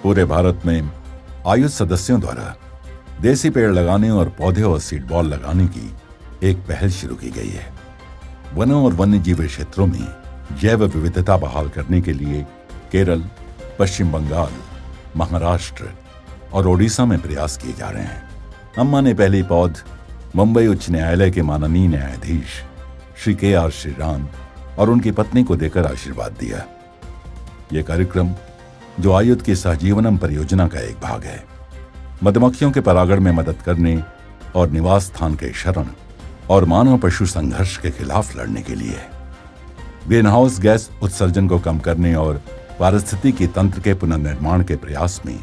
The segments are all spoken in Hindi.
पूरे भारत में आयुध सदस्यों द्वारा देसी पेड़ लगाने और पौधे और सीड बॉल लगाने की एक पहल शुरू की गई है। वनों और वन्यजीव क्षेत्रों में जैव विविधता बहाल करने के लिए केरल, पश्चिम बंगाल, महाराष्ट्र और ओडिशा में प्रयास किए जा रहे हैं। अम्मा ने पहली पौध मुंबई उच्च न्यायालय के माननीय न्यायाधीश श्री KR श्रीराम और उनकी पत्नी को देकर आशीर्वाद दिया। यह कार्यक्रम, जो आयुध की सहजीवनम परियोजना का एक भाग है, मधुमक्खियों के परागण में मदद करने और निवास स्थान के शरण और मानव पशु संघर्ष के खिलाफ लड़ने के लिए ग्रीन हाउस गैस उत्सर्जन को कम करने और पारिस्थितिकी तंत्र के पुनर्निर्माण के प्रयास में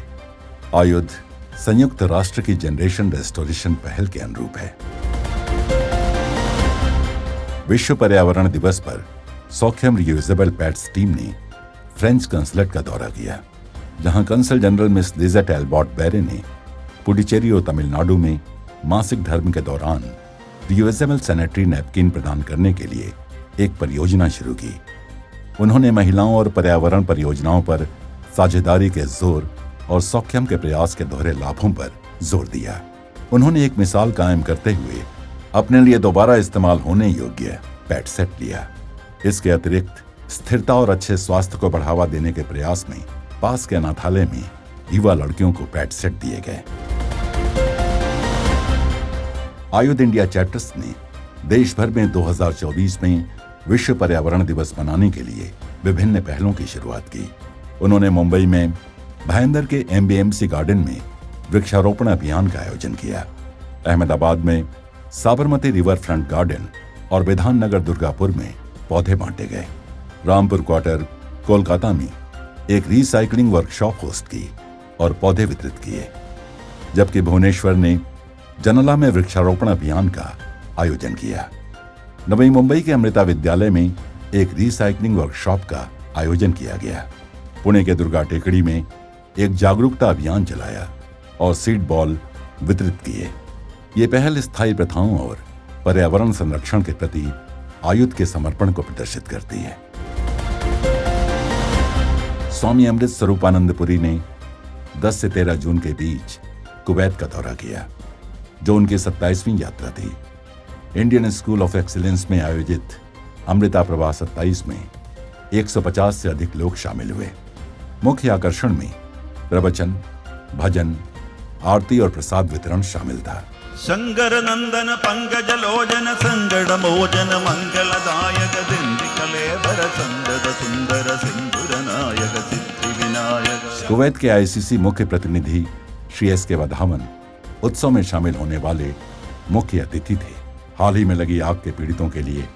आयुध संयुक्त राष्ट्र की जनरेशन रेस्टोरेशन पहल के अनुरूप है। विश्व पर्यावरण दिवस पर सौख्यम रियूजेबल पैड्स टीम ने फ्रेंच कंसुलेट का दौरा किया, जहां कंसल जनरल मिस लिजा टैलबॉट बेरे ने पुडुचेरी और तमिलनाडु में मासिक धर्म के दौरान रियूजेबल सैनिटरी नैपकिन प्रदान करने के लिए एक परियोजना शुरू की। उन्होंने महिलाओं और पर्यावरण परियोजनाओं पर साझेदारी के जोर और सौख्यम के प्रयास के दोहरे लाभों पर जोर दिया। उन्होंने एक मिसाल कायम करते हुए अपने लिए दोबारा इस्तेमाल होने योग्य पैड सेट लिया। इसके अतिरिक्त स्थिरता और अच्छे स्वास्थ्य को बढ़ावा देने के प्रयास में पास के अनाथालय में युवा लड़कियों को पैड सेट दिए गए। आयुध इंडिया चैप्टर्स ने देश भर में 2024 में विश्व पर्यावरण दिवस मनाने के लिए विभिन्न पहलों की शुरुआत की। उन्होंने मुंबई में भाईंदर के MBMC गार्डन में वृक्षारोपण अभियान का आयोजन किया। अहमदाबाद में साबरमती रिवर फ्रंट गार्डन और विधान नगर दुर्गापुर में पौधे बांटे गए। रामपुर क्वार्टर कोलकाता में एक रिसाइकलिंग वर्कशॉप होस्ट की और पौधे वितरित किए, जबकि भुवनेश्वर ने जनला में वृक्षारोपण अभियान का आयोजन किया। नवी मुंबई के अमृता विद्यालय में एक रिसाइकलिंग वर्कशॉप का आयोजन किया गया। पुणे के दुर्गा टेकड़ी में एक जागरूकता अभियान चलाया और सीड बॉल वितरित किए। ये पहल स्थायी प्रथाओं और पर्यावरण संरक्षण के प्रति आयुध के समर्पण को प्रदर्शित करती है। स्वामी अमृत स्वरूपानंदपुरी ने 10 से 13 जून के बीच कुवैत का दौरा किया, जो उनकी 27वीं यात्रा थी। इंडियन स्कूल ऑफ एक्सीलेंस में आयोजित अमृता प्रवाह 27 में 150 से अधिक लोग शामिल हुए। मुख्य आकर्षण में प्रवचन, भजन, आरती और प्रसाद वितरण शामिल था। शंकर नंदन पंकज लोचन संगड़ मोचन मंगलदायक दिंदिकलेवर संदद सुंदर सिंधुर नायक सिद्धि विनायक। कुवैत के ICC मुख्य प्रतिनिधि श्री SK वधावन उत्सव में शामिल होने वाले मुख्य अतिथि थे। हाल ही में लगी आग के पीड़ितों के लिए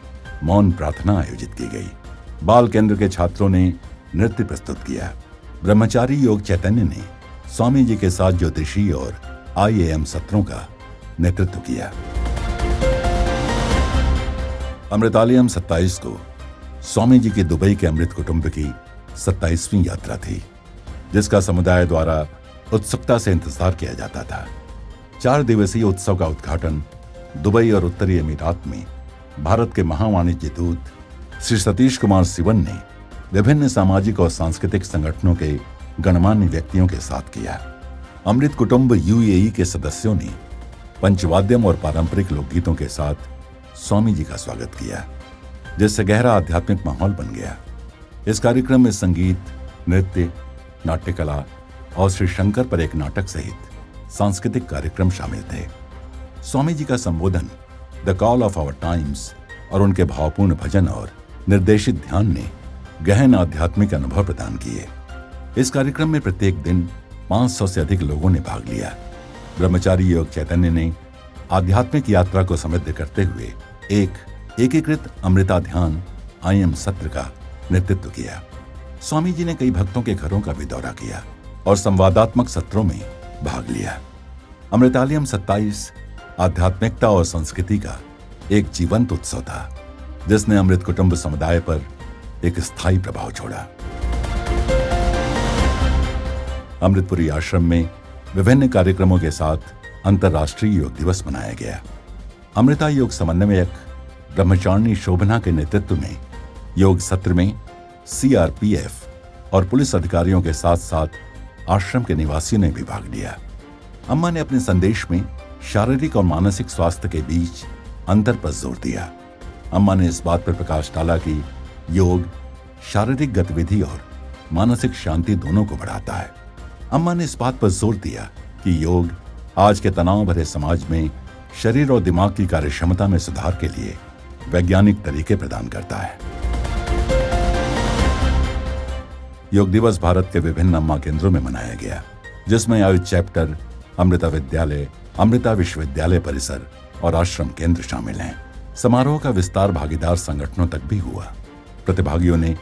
मौन प्रार्थना आयोजित की गई। बाल केंद्र के छात्रों ने नृत्य प्रस्तुत किया। ब्रह्मचारी योग चैतन्य ने स्वामी जी के साथ ज्योतिषी और IAM सत्रों का नेतृत्व किया। अमृतालयम 27 को स्वामी जी की दुबई के अमृत कुटुंब की 27वीं यात्रा थी, जिसका समुदाय द्वारा उत्सुकता से इंतजार किया जाता था। 4 दिवसीय उत्सव का उद्घाटन दुबई और उत्तरी अमीरात में भारत के महावाणिज्य दूत श्री सतीश कुमार सिवन ने विभिन्न सामाजिक और सांस्कृतिक संगठनों के गणमान्य व्यक्तियों के साथ किया। अमृत कुटुंब UAE के सदस्यों ने पंचवाद्यम और पारंपरिक लोकगीतों के साथ स्वामी जी का स्वागत किया, जिससे गहरा आध्यात्मिक माहौल बन गया। इस कार्यक्रम में संगीत, नृत्य, नाट्यकला और श्री शंकर पर एक नाटक सहित सांस्कृतिक कार्यक्रम शामिल थे। स्वामी जी का संबोधन the call of our times और उनके भावपूर्ण भजन और निर्देशित ध्यान ने गहन आध्यात्मिक अनुभव प्रदान किए। इस कार्यक्रम में प्रत्येक दिन 500 से अधिक लोगों ने भाग लिया। ब्रह्मचारी योग चैतन्य ने आध्यात्मिक यात्रा को समृद्ध करते हुए एक एकीकृत अमृता ध्यान IM सत्र का नेतृत्व किया। स्वामी जी ने कई भक्तों के घरों का भी दौरा किया और संवादात्मक सत्रों में भाग लिया। अमृतालयम 27 आध्यात्मिकता और संस्कृति का एक जीवंत उत्सव था, जिसने अमृत कुटुंब समुदाय पर एक स्थायी प्रभाव छोड़ा। अमृतपुरी आश्रम में विभिन्न कार्यक्रमों के साथ अंतर्राष्ट्रीय योग दिवस मनाया गया। अमृता योग समन्वयक ब्रह्मचारिणी शोभना के नेतृत्व में योग सत्र में CRPF और पुलिस अधिकारियों के साथ साथ आश्रम के निवासियों ने भी भाग लिया। अम्मा ने अपने संदेश में शारीरिक और मानसिक स्वास्थ्य के बीच अंतर पर जोर दिया। अम्मा ने इस बात पर प्रकाश डाला कि योग शारीरिक गतिविधि और मानसिक शांति दोनों को बढ़ाता है। अम्मा ने इस बात पर जोर दिया कि योग आज के तनाव भरे समाज में शरीर और दिमाग की कार्यक्षमता में सुधार के लिए वैज्ञानिक तरीके प्रदान करता है। योग दिवस भारत के विभिन्न अम्मा केंद्रों में मनाया गया, जिसमें आयुष चैप्टर, अमृता विद्यालय, अमृता विश्वविद्यालय परिसर और आश्रम केंद्र शामिल हैं। समारोह का विस्तार भागीदार संगठनों तक भी हुआ। प्रतिभागियों ने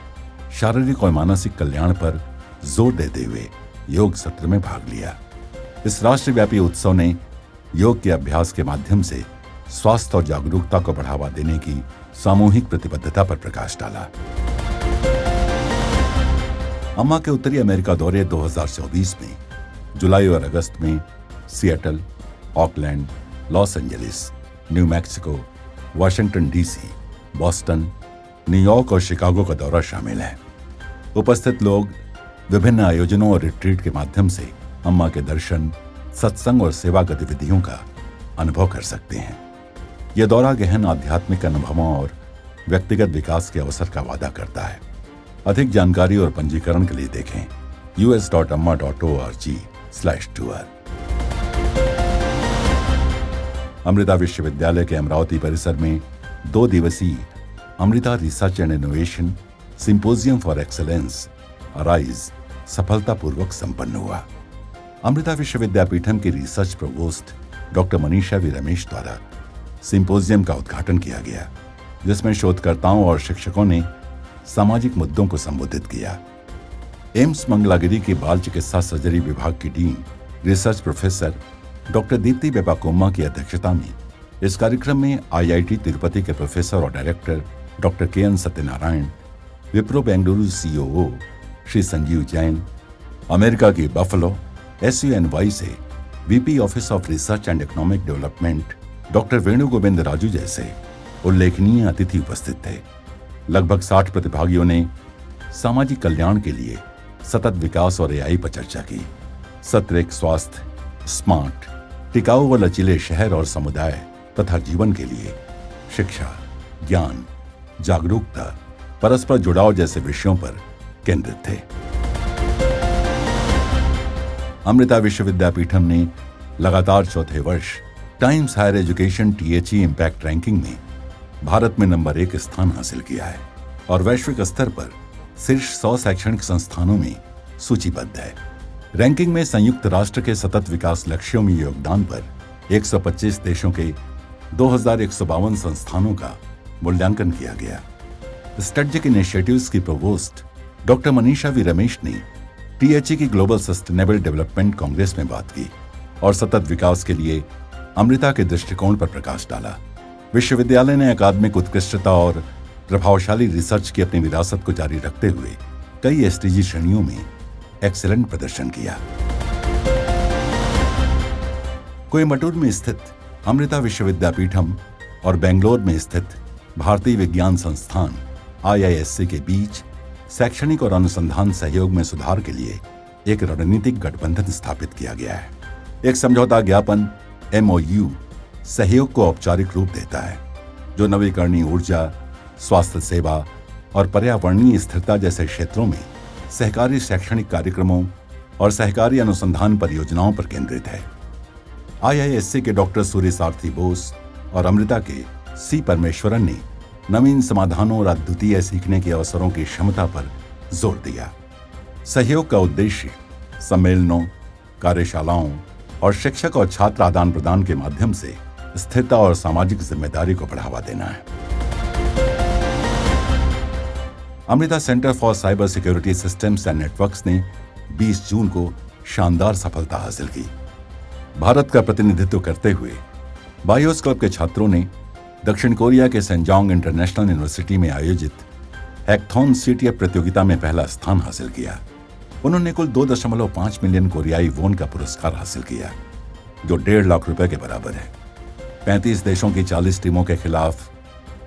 शारीरिक और मानसिक कल्याण पर जोर देते हुए योग सत्र में भाग लिया। इस राष्ट्रव्यापी उत्सव ने योग के अभ्यास के माध्यम से स्वास्थ्य और जागरूकता को बढ़ावा देने की सामूहिक प्रतिबद्धता पर प्रकाश डाला। अम्मा के उत्तरी अमेरिका दौरे 2024 में जुलाई और अगस्त में Seattle, Auckland, Los Angeles, new Mexico, Washington DC, Boston, New York और शिकागो का दौरा शामिल है। उपस्थित लोग विभिन्न आयोजनों और रिट्रीट के माध्यम से अम्मा के दर्शन, सत्संग और सेवा गतिविधियों का अनुभव कर सकते हैं। यह दौरा गहन आध्यात्मिक अनुभवों और व्यक्तिगत विकास के अवसर का वादा करता है। अधिक जानकारी और पंजीकरण के लिए देखें us.amma.org/tour। अमृता विश्वविद्यालय के अमरावती परिसर में 2 दिवसीय Amrita research and innovation symposium for excellence arise सफलतापूर्वक संपन्न हुआ। अमृता विश्वविद्यापीठम की research provost doctor Manisha V Ramesh द्वारा सिंपोजियम का उद्घाटन किया गया, जिसमें शोधकर्ताओं और शिक्षकों ने सामाजिक मुद्दों को संबोधित किया। एम्स मंगलागिरी के बाल चिकित्सा सर्जरी विभाग की dean research professor doctor Deepti Bepakomma की अध्यक्षता में इस कार्यक्रम में IIT तिरुपति के प्रोफेसर और director doctor KN Satyanarayana, Wipro Bengaluru COO Shri Sanjeev Jain, America की बफलो SUNY से VP office of research and economic development doctor Venu Govind Raju जैसे उल्लेखनीय अतिथि उपस्थित थे। लगभग 60 प्रतिभागियों ने सामाजिक कल्याण के लिए सतत विकास और AI पर चर्चा की। सत्र एक स्वास्थ्य, स्मार्ट, टिकाऊ व लचीले शहर और समुदाय तथा जीवन के लिए शिक्षा, ज्ञान, जागरूकता, परस्पर जुड़ाव जैसे विषयों पर केंद्रित थे। अमृता विश्वविद्यापीठम ने लगातार चौथे वर्ष Times Higher Education THE impact ranking में भारत में नंबर 1 स्थान हासिल किया है और वैश्विक स्तर पर शीर्ष 100 शैक्षणिक संस्थानों में सूचीबद्ध है। रैंकिंग में संयुक्त राष्ट्र के सतत विकास लक्ष्यों में योगदान पर 125 देशों के 2152 संस्थानों का मूल्यांकन किया गया। स्ट्रेटेजिक इनिशिएटिव्स की provost doctor Manisha V Ramesh ने THE की ग्लोबल सस्टेनेबल डेवलपमेंट कांग्रेस में बात की और सतत विकास के लिए अमृता के दृष्टिकोण पर प्रकाश डाला। विश्वविद्यालय ने अकादमिक उत्कृष्टता और प्रभावशाली रिसर्च की अपनी विरासत को जारी रखते हुए कई SDG श्रेणियों में एक्सीलेंट प्रदर्शन किया। कोयम्बटूर में स्थित अमृता विश्वविद्यापीठम और बेंगलोर में स्थित भारतीय विज्ञान संस्थान IISc के बीच शैक्षणिक और अनुसंधान सहयोग में सुधार के लिए एक रणनीतिक गठबंधन स्थापित किया गया है। एक समझौता ज्ञापन MOU सहयोग को औपचारिक रूप देता है, जो नवीकरणीय ऊर्जा, स्वास्थ्य सेवा और पर्यावरणीय स्थिरता जैसे क्षेत्रों में सहकारी शैक्षणिक कार्यक्रमों और सहकारी अनुसंधान परियोजनाओं पर केंद्रित है। IISc के डॉक्टर सूर्य सारथी बोस और अमृता के C परमेश्वरन ने नवीन समाधानों और अद्वितीय सीखने के अवसरों की क्षमता पर जोर दिया। सहयोग का उद्देश्य सम्मेलनों, कार्यशालाओं और शिक्षक और छात्र आदान प्रदान के माध्यम से स्थिरता और सामाजिक जिम्मेदारी को बढ़ावा देना है। Amrita centre for cyber security systems and networks ने 20 जून को शानदार सफलता हासिल की। भारत का प्रतिनिधित्व करते हुए बायोस क्लब के छात्रों ने दक्षिण कोरिया के सेंजांग इंटरनेशनल यूनिवर्सिटी में आयोजित हैकथॉन CTF प्रतियोगिता में पहला स्थान हासिल किया। उन्होंने कुल 2.5 मिलियन कोरियाई वोन का पुरस्कार हासिल किया, जो 1.5 लाख रुपए के बराबर है। 35 देशों की 40 टीमों के खिलाफ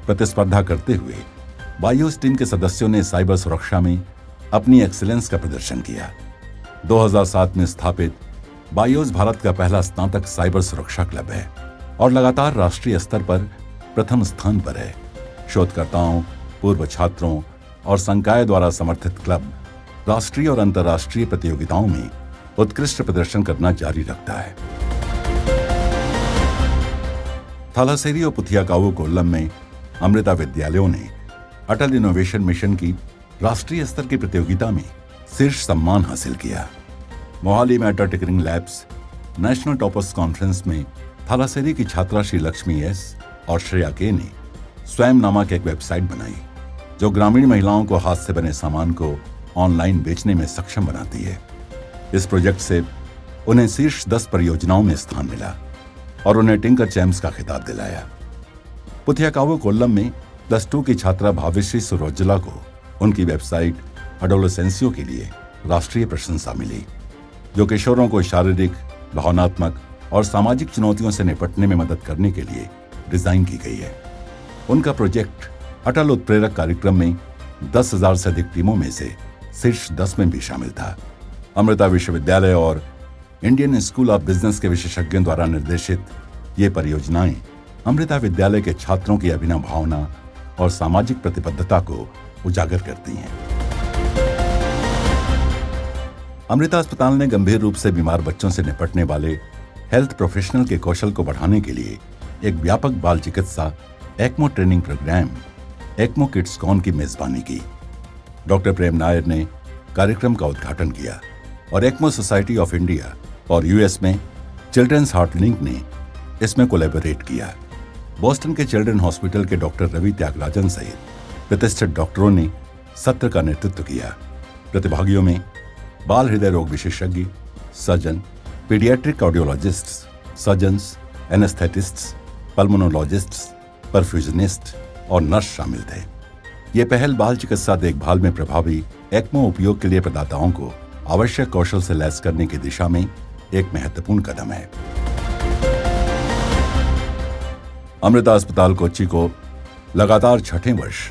प्रतिस्पर्धा करते हुए बायोस टीम के सदस्यों ने साइबर सुरक्षा में अपनी एक्सीलेंस का प्रदर्शन किया। 2007 में स्थापित बायोस भारत का पहला स्नातक साइबर सुरक्षा क्लब है और लगातार राष्ट्रीय स्तर पर प्रथम स्थान पर है। शोधकर्ताओं, पूर्व छात्रों और संकाय द्वारा समर्थित क्लब राष्ट्रीय और अंतर्राष्ट्रीय प्रतियोगिताओं में उत्कृष्ट प्रदर्शन करना जारी रखता है। थालासेरी और पुथियाकाऊ कोल्लम में अमृता विद्यालयों ने अटल इनोवेशन मिशन की राष्ट्रीय स्तर की प्रतियोगिता में शीर्ष सम्मान हासिल किया। मोहाली में Atal tinkering labs national toppers conference में थालासेरी की छात्रा श्री लक्ष्मी एस और श्रेया के ने स्वयं नामक एक वेबसाइट बनाई जो ग्रामीण महिलाओं को हाथ से बने सामान को ऑनलाइन बेचने में सक्षम बनाती है। इस प्रोजेक्ट से उन्हें शीर्ष 10 परियोजनाओं में स्थान मिला और उन्हें टिंकर चैम्प्स का खिताब दिलाया। पुथियाकाऊ कोल्लम में +2 की छात्रा भाव्यश्री सुरोज्जला को उनकी वेबसाइट अडोलेसेंसियो के लिए राष्ट्रीय प्रशंसा मिली, जो किशोरों को शारीरिक, भावनात्मक और सामाजिक चुनौतियों से निपटने में मदद करने के लिए डिजाइन की गई है। उनका प्रोजेक्ट अटल उत्प्रेरक कार्यक्रम में 10,000 से अधिक टीमों में से शीर्ष 10 में भी शामिल था। अमृता विश्वविद्यालय और इंडियन स्कूल ऑफ बिजनेस के विशेषज्ञों द्वारा निर्देशित ये परियोजनाएं अमृता विद्यालय के छात्रों की अभिनव भावना और सामाजिक प्रतिबद्धता को उजागर करती हैं। अमृता अस्पताल ने गंभीर रूप से बीमार बच्चों से निपटने वाले हेल्थ प्रोफेशनल के कौशल को बढ़ाने के लिए एक व्यापक बाल चिकित्सा ECMO training programme ECMO kids con की मेजबानी की। डॉक्टर प्रेम नायर ने कार्यक्रम का उद्घाटन किया और एक्मो सोसाइटी ऑफ इंडिया और यूएस में चिल्ड्रंस हार्ट लिंक ने इसमें कोलैबोरेट किया। बोस्टन के चिल्ड्रन हॉस्पिटल के डॉक्टर रवि त्यागराजन सहित प्रतिष्ठित डॉक्टरों ने सत्र का नेतृत्व किया। प्रतिभागियों में बाल हृदय रोग विशेषज्ञ, सर्जन, पीडियाट्रिक कार्डियोलॉजिस्ट्स, सर्जन्स, एनेस्थेटिस्ट्स, पल्मोनोलॉजिस्ट्स, परफ्यूजनिस्ट और नर्स शामिल थे। ये पहल बाल चिकित्सा देखभाल में प्रभावी एक्मो उपयोग के लिए प्रदाताओं को आवश्यक कौशल से लैस करने की दिशा में एक महत्वपूर्ण कदम है। अमृता अस्पताल कोच्चि को लगातार 6ठे वर्ष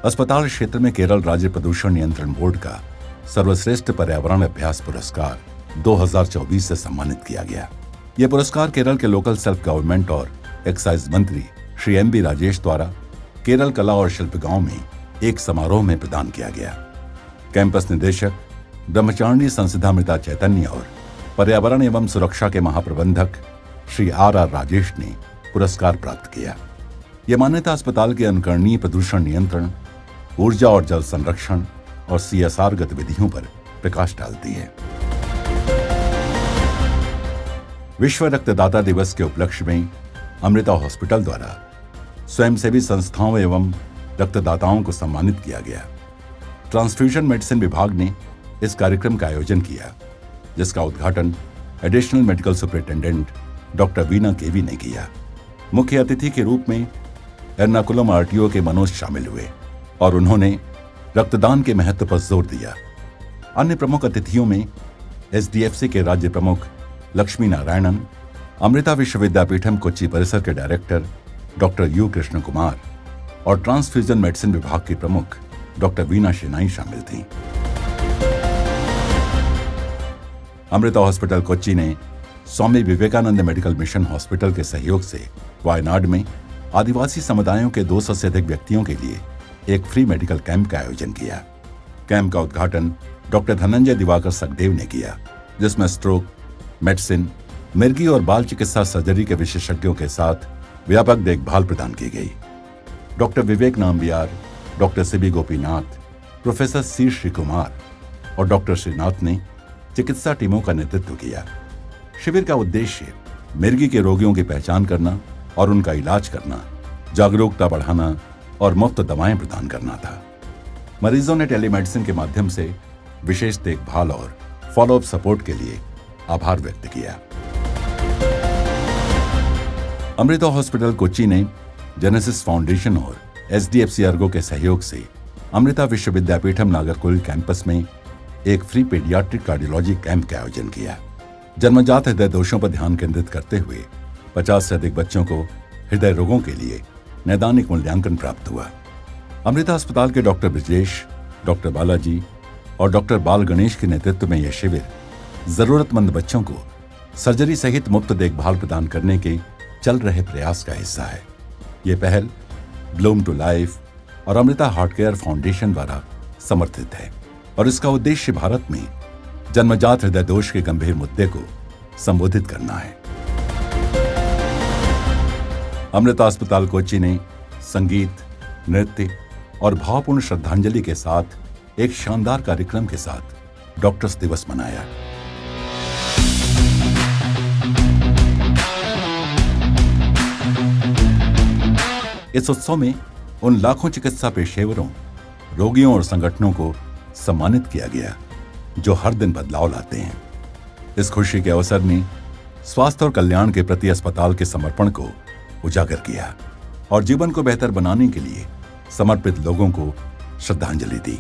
अस्पताल क्षेत्र में केरल राज्य प्रदूषण नियंत्रण बोर्ड का सर्वश्रेष्ठ पर्यावरण अभ्यास पुरस्कार 2024 से सम्मानित किया गया। यह पुरस्कार केरल के लोकल सेल्फ गवर्नमेंट और एक्साइज मंत्री श्री एम.बी. राजेश द्वारा केरल कला और शिल्प गांव में एक समारोह में प्रदान किया गया। कैंपस निदेशक ब्रह्मचारिणी संसिधामृता चैतन्य और पर्यावरण एवं सुरक्षा के महाप्रबंधक श्री आर राजेश ने पुरस्कार प्राप्त किया। यह मान्यता अस्पताल के अनुकरणीय प्रदूषण नियंत्रण, ऊर्जा और जल संरक्षण और CSR गतिविधियों पर प्रकाश डालती है। विश्व रक्तदाता दिवस के उपलक्ष्य में अमृता हॉस्पिटल द्वारा स्वयंसेवी संस्थाओं एवं रक्तदाताओं को सम्मानित किया गया। ट्रांसफ्यूजन मेडिसिन विभाग ने इस कार्यक्रम का आयोजन किया, जिसका उद्घाटन additional medical superintendent doctor Veena K V ने किया। मुख्य अतिथि के रूप में एर्नाकुलम RTO के मनोज शामिल हुए और उन्होंने रक्तदान के महत्व पर जोर दिया। अन्य प्रमुख अतिथियों में SDFC के राज्य प्रमुख लक्ष्मी नारायणन, अमृता विश्वविद्यापीठम कोच्चि परिसर के director doctor U Krishna Kumar और ट्रांसफ्यूजन मेडिसिन विभाग की प्रमुख डॉक्टर वीना शेनाई शामिल थीं। अमृता हॉस्पिटल कोच्चि ने Swami Vivekananda medical mission hospital के सहयोग से वायनाड में आदिवासी समुदायों के 200 से अधिक व्यक्तियों के लिए एक फ्री मेडिकल कैंप का आयोजन किया। कैंप का उद्घाटन डॉक्टर धनंजय दिवाकर सखदेव ने किया, जिसमें स्ट्रोक, मेडिसिन, मिर्गी और बाल चिकित्सा सर्जरी के विशेषज्ञों के साथ व्यापक देखभाल प्रदान की गई। Doctor Vivek Nambiar, doctor CB Gopinath, professor C Sreekumar और डॉक्टर श्रीनाथ ने चिकित्सा टीमों का नेतृत्व किया। शिविर का उद्देश्य मिर्गी के रोगियों की पहचान करना और उनका इलाज करना, जागरूकता बढ़ाना और मुफ्त दवाएं प्रदान करना था। मरीजों ने टेलीमेडिसिन के माध्यम से विशेष देखभाल और फॉलोअप सपोर्ट के लिए आभार व्यक्त किया। अमृता हॉस्पिटल कोच्चि ने जेनेसिस फाउंडेशन और SDFC अर्गो के सहयोग से अमृता विश्वविद्यापीठम नागरकोइल कैंपस में एक फ्री पीडियाट्रिक कार्डियोलॉजी कैंप का आयोजन किया। जन्मजात हृदय दोषों पर ध्यान केंद्रित करते हुए 50 से अधिक बच्चों को हृदय रोगों के लिए नैदानिक मूल्यांकन प्राप्त हुआ। अमृता अस्पताल के डॉक्टर ब्रजेश, डॉक्टर बालाजी और डॉक्टर बाल गणेश के नेतृत्व में यह शिविर जरूरतमंद बच्चों को सर्जरी सहित मुफ्त देखभाल प्रदान करने के चल रहे प्रयास का हिस्सा है। ये पहल ब्लूम टू लाइफ और अमृता हार्ट केयर फाउंडेशन द्वारा समर्थित है और इसका उद्देश्य भारत में जन्मजात हृदय दोष के गंभीर मुद्दे को संबोधित करना है। अमृता अस्पताल कोच्चि ने संगीत, नृत्य और भावपूर्ण श्रद्धांजलि के साथ एक शानदार कार्यक्रम के साथ डॉक्टर्स दिवस मनाया। इस उत्सव में उन लाखों चिकित्सा पेशेवरों, रोगियों और संगठनों को सम्मानित किया गया जो हर दिन बदलाव लाते हैं। इस खुशी के अवसर ने स्वास्थ्य और कल्याण के प्रति अस्पताल के समर्पण को उजागर किया और जीवन को बेहतर बनाने के लिए समर्पित लोगों को श्रद्धांजलि दी।